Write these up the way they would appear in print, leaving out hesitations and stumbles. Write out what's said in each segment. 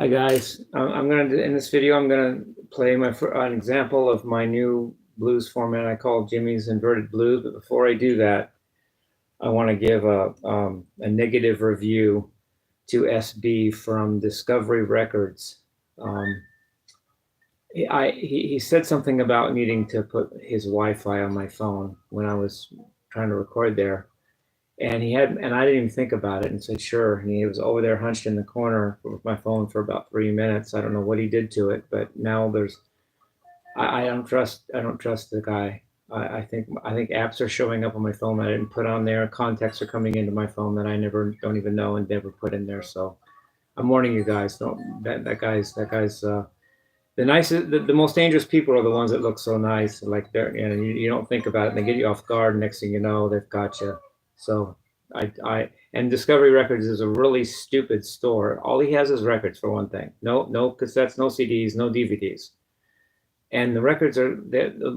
Hi guys, I'm gonna in this video I'm gonna play an example of my new blues format I call Jimmie's Inverted Blues. But before I do that, I want to give a negative review to SB from Discovery Records. He said something about needing to put his Wi-Fi on my phone when I was trying to record there. And I didn't even think about it and said, sure. And he was over there hunched in the corner with my phone for about 3 minutes. I don't know what he did to it, but now I don't trust the guy. I think apps are showing up on my phone that I didn't put on there. Contacts are coming into my phone that I don't even know and never put in there. So I'm warning you guys, that guy's the nicest, the most dangerous people are the ones that look so nice. Like you don't think about it and they get you off guard. Next thing you know, they've got you. So and Discovery Records is a really stupid store. All he has is records, for one thing. No cassettes, no CDs, no DVDs. And the records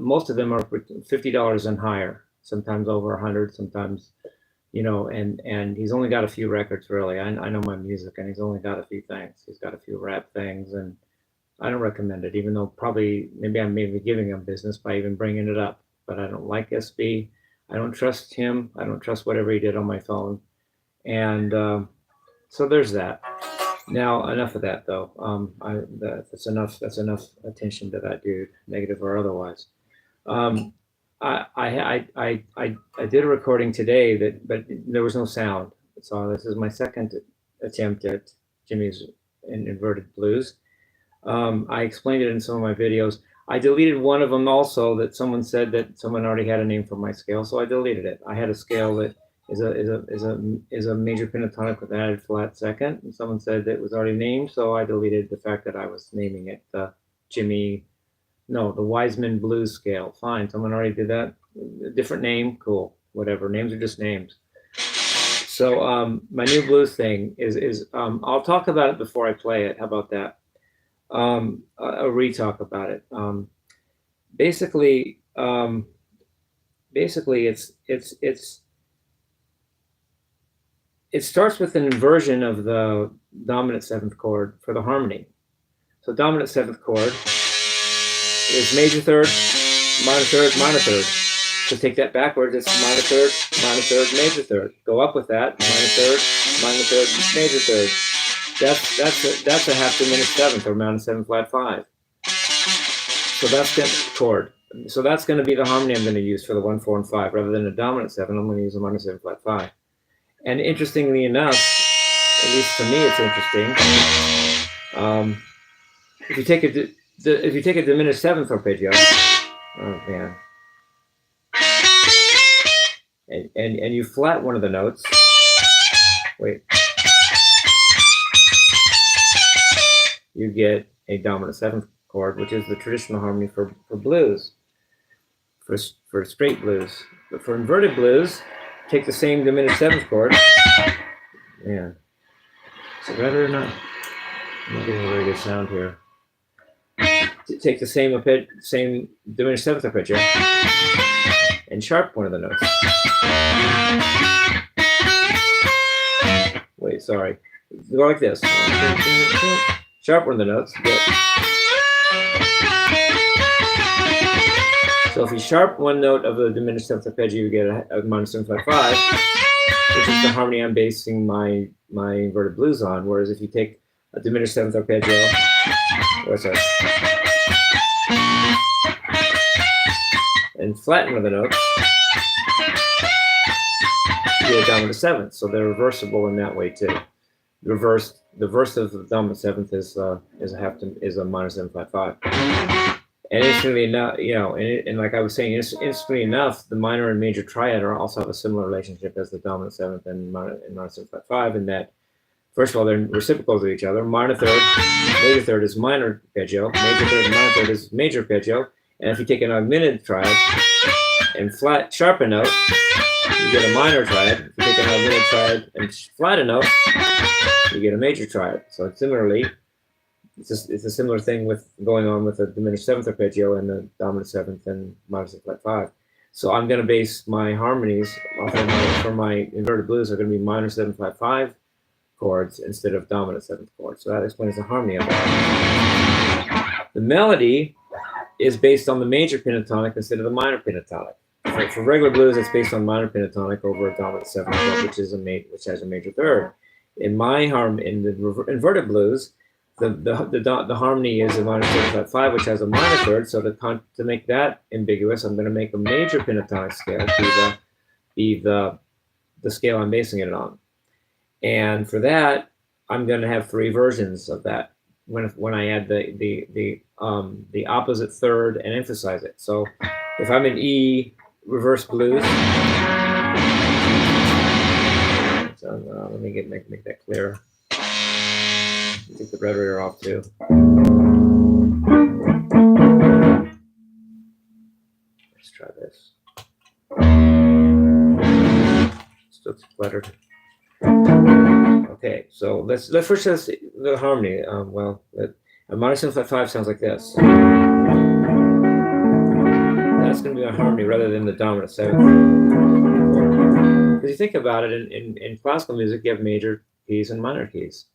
most of them are $50 and higher, sometimes over 100, sometimes, and he's only got a few records, really. I know my music, and he's only got a few things. He's got a few rap things, and I don't recommend it, even though maybe I'm giving him business by even bringing it up. But I don't like SB. I don't trust him. I don't trust whatever he did on my phone. And so there's that. Now, enough of that, though. That's enough attention to that dude, negative or otherwise. I did a recording today but there was no sound. So this is my second attempt at Jimmie's Inverted Blues. I explained it in some of my videos. I deleted one of them also that someone said that someone already had a name for my scale, so I deleted it. I had a scale that is a major pentatonic with an added flat second, and someone said that it was already named, so I deleted the fact that I was naming it the Wiseman Blues scale. Fine, someone already did that. A different name, cool, whatever. Names are just names. So my new blues thing is I'll talk about it before I play it. How about that? A re-talk about it. Basically, it starts with an inversion of the dominant seventh chord for the harmony. So dominant seventh chord is major third, minor third, minor third. So take that backwards, it's minor third, major third. Go up with that, minor third, major third. That's a half diminished seventh, or minor 7 flat 5. So that's the chord. So that's going to be the harmony I'm going to use for the 1, 4, and 5. Rather than a dominant 7, I'm going to use a minor 7 flat 5. And interestingly enough, at least to me, it's interesting. If you take a diminished seventh arpeggio, oh man, and you flat one of the notes. Wait. You get a dominant seventh chord, which is the traditional harmony for blues, for straight blues. But for inverted blues, take the same diminished seventh chord. Man, is it better or not? I'm not getting a very good sound here. Take the same diminished seventh arpeggio and sharp one of the notes. Wait, sorry. Go like this. Sharp one of the notes. So if you sharp one note of the diminished seventh arpeggio, you get a minor 7 flat 5, which is the harmony I'm basing my inverted blues on. Whereas if you take a diminished seventh arpeggio, and flatten one of the notes, you get a dominant seventh. So they're reversible in that way too. The verse of the dominant seventh is a minor 7 flat 5. And interestingly enough, and like I was saying, interestingly enough, the minor and major triad also have a similar relationship as the dominant seventh and minor 7 flat 5, in that, first of all, they're reciprocals of each other. Minor third, major third is minor arpeggio. Major third and minor third is major arpeggio. And if you take an augmented triad and sharp a note, you get a minor triad. If you take an augmented triad and flat a note, you get a major triad. So similarly, it's a similar thing going on with the diminished seventh arpeggio and the dominant seventh and minor 7 flat 5. So I'm going to base my harmonies for my inverted blues are going to be minor 7 flat 5, chords instead of dominant 7th chords. So that explains the harmony of it. The melody is based on the major pentatonic instead of the minor pentatonic. For regular blues, it's based on minor pentatonic over a dominant 7th chord, which has a major third. In the inverted blues, the harmony is a minor 7 flat 5, which has a minor third. So to make that ambiguous, I'm going to make a major pentatonic scale be the scale I'm basing it on. And for that, I'm going to have 3 versions of that when I add the opposite third and emphasize it. So if I'm in E reverse blues, so let me make that clear. Take the red radar off too. Let's try this. Still cluttered. Okay, so let's first test the harmony. A minor 7 flat 5 sounds like this. That's going to be a harmony rather than the dominant 7th chord. Because you think about it, in classical music, you have major keys and minor keys.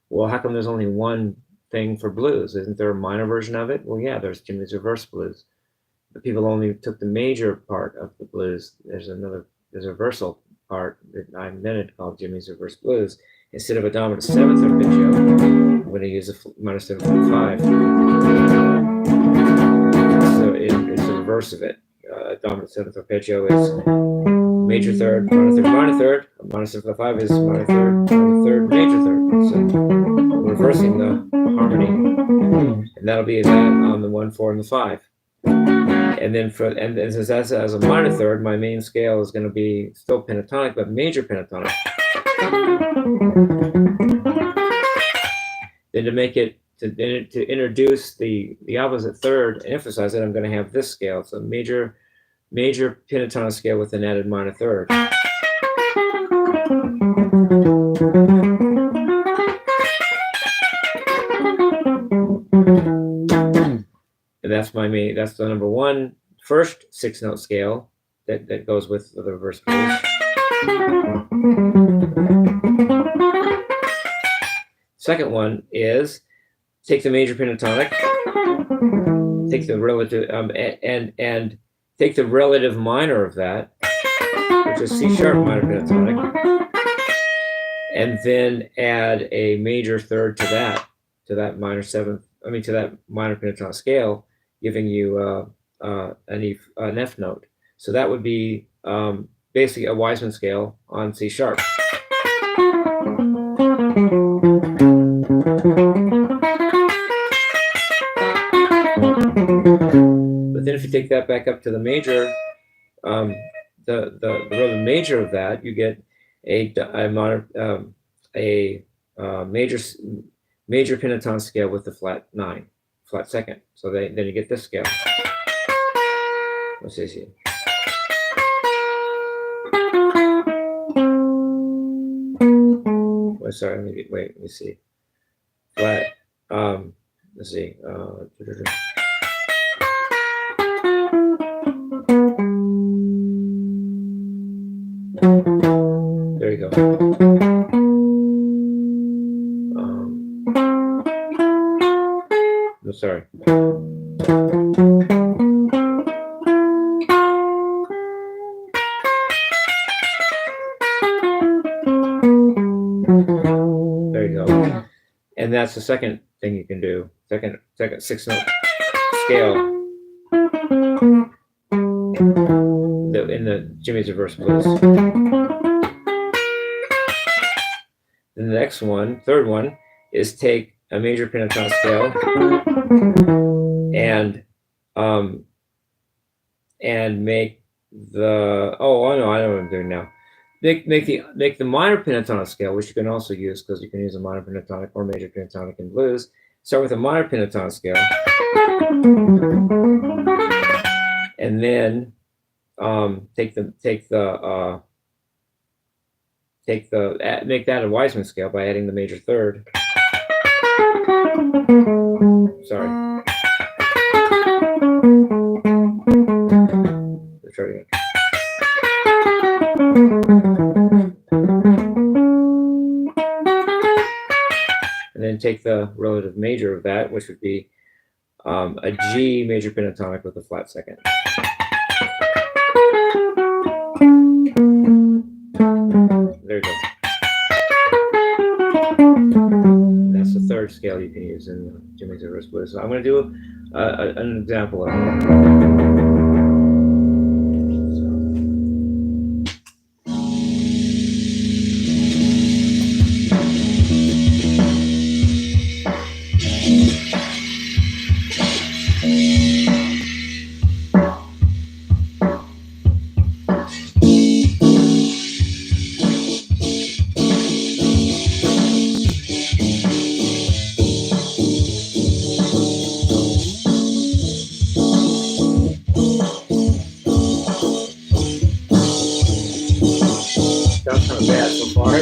Well, how come there's only one thing for blues? Isn't there a minor version of it? Well, yeah, there's Jimmie's reverse blues. But people only took the major part of the blues. There's a reversal part that I invented called Jimmie's reverse blues. Instead of a dominant 7th arpeggio, I'm going to use a minor 7 flat 5. So it's the reverse of it. Dominant 7th arpeggio is major third, minor third. A minor 7 flat 5 is minor third, major third. So we're reversing the harmony, and that'll be that on the 1, 4, and the 5. And then since that's as a minor third, my main scale is going to be still pentatonic, but major pentatonic. Then to make it to introduce the opposite third and emphasize it, I'm going to have this scale. It's a major pentatonic scale with an added minor third. And that's the number 1 first 6-note scale that goes with the reverse blues. Second one is take the major pentatonic, take the relative and take the relative minor of that, which is C sharp minor pentatonic, and then add a major third to that minor 7th. To that minor pentatonic scale, giving you an F note. So that would be basically a Wiseman scale on C sharp. But then if you take that back up to the major, the relative major of that, you get a major pentatonic scale with the flat 9, flat 2nd. So then you get this scale. Let's see. Sorry, let me see. Flat. Let's see. There you go. I'm sorry. There you go. And that's the second thing you can do. Second 6-note scale in the Jimmie's reverse blues. Then the next one, third one, is take a major pentatonic scale and make the I know what I'm doing now. Make the minor pentatonic scale, which you can also use because you can use a minor pentatonic or major pentatonic in blues. Start with a minor pentatonic scale, and then make that a Wiseman scale by adding the major third. Sorry. Let's try it again. and take the relative major of that, which would be a G major pentatonic with a flat second. There you go. That's the third scale you can use in Jimmie's Reverse Blues. So I'm going to do an example of it. Sounds kind of bad so far.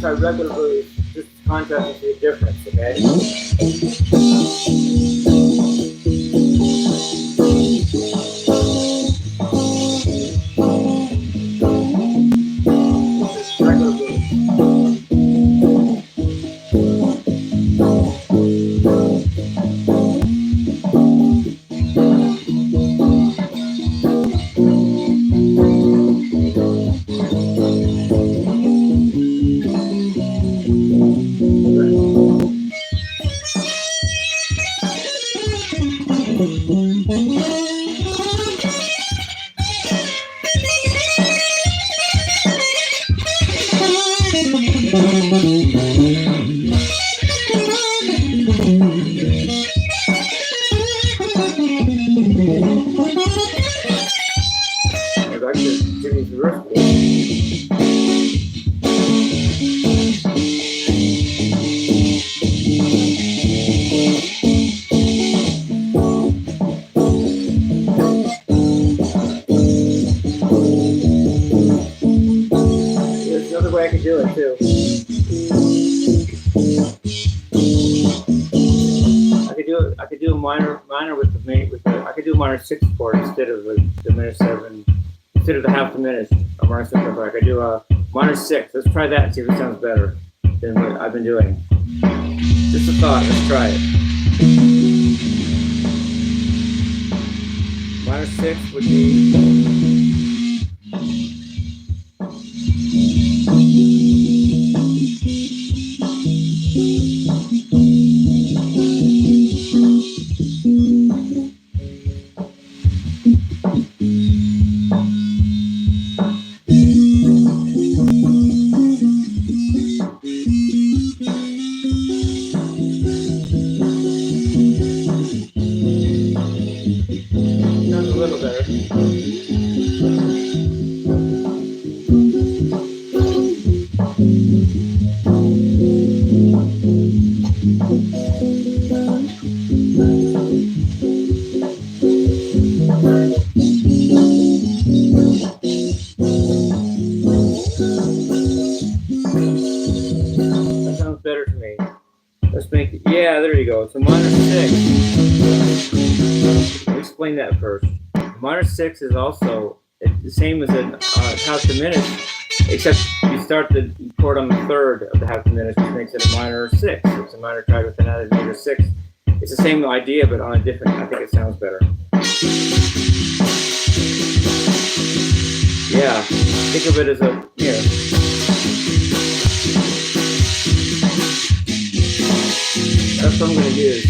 try regular blues, just contrast and see the difference, okay? This is regular blues. Back to Jimmie's reverse blues. There's another way I could do it too. I could do a minor with the I could do a minor 6 chord instead of the diminished 7, instead of the half diminished or minor 6 chord. I could do a minor 6. Let's try that and see if it sounds better than what I've been doing. Just a thought. Let's try it. Minor 6 would be. Sounds a little better. That sounds better to me. Let's make it, yeah, there you go. So minor 6. Let me explain that first. Minor 6 is also the same as a half diminished, except you start the chord on the 3rd of the half diminished, which makes it a minor 6. It's a minor triad with an added major 6. It's the same idea, but on a different, I think it sounds better. Yeah, think of it as a, here. That's what I'm going to use.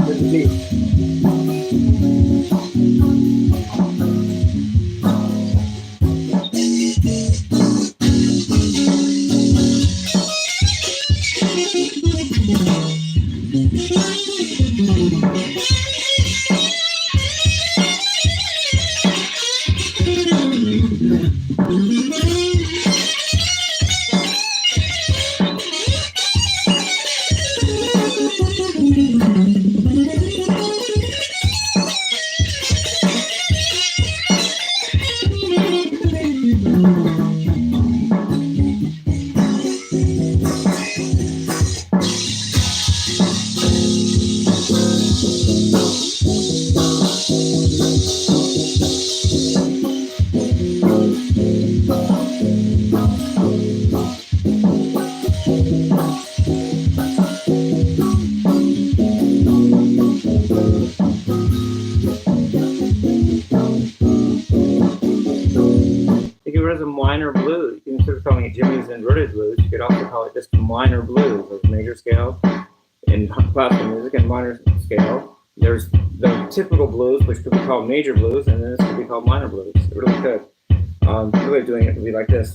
With the beat. As a minor blues. You can sort of calling it Jimmie's inverted blues. You could also call it just minor blues, of major scale in classical music and minor scale. There's the typical blues, which could be called major blues, and then this could be called minor blues. It really could. The way of doing it would be like this.